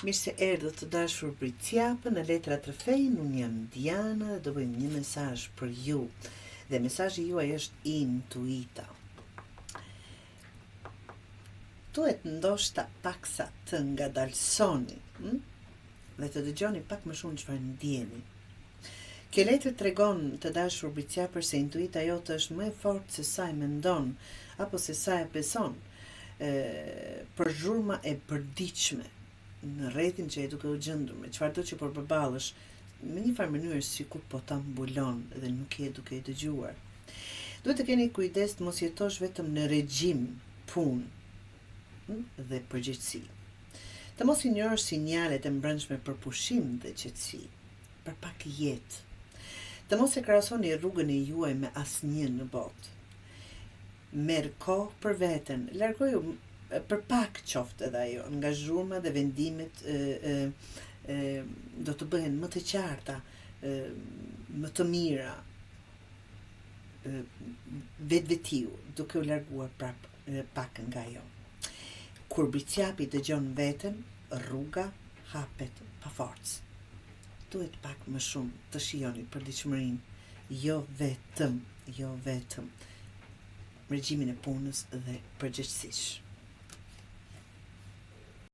Mirë se erdhët të dashur Britsjapë në Letra të Fejnë, unë jam Diana dhe do bëjmë një mesazh për ju. Dhe mesazhi juaj është intuita. Duhet ndoshta paksa të ngadalsoni dhe të dëgjoni pak më shumë çfarë ndjeni. Kjo letër tregon të dashur Britsjapër se intuita jote është më e fortë se sa e mendon apo se sa e beson. Për zhurma e përditshme në rrethin që e duke u gjendur me çfarëdo që po përballësh, me një farë mënyrë sikur po ta mbulon dhe nuk je duke i dëgjuar. Duhet të keni kujdes të mos jetosh vetëm në regjim, punë dhe përgjegjësi. Të mos injorosh sinjalet e mbrëmshme për pushim dhe qetësi, për pak jetë. Të mos e krahasoni rrugën e juaj me asnjë në botë. Merr kohë për veten, largoju për pak qoftë edhe ajo, nga zhurma dhe vendimet do të bëhen më të qarta, më të mira, vetvetiu, duke u larguar pak nga ajo. Kur Britsjapi dëgjon veten, rruga hapet pa forcë. Duhet pak më shumë të shijoni përditshmërinë, jo vetëm regjimin e punës dhe përgjegjësisht.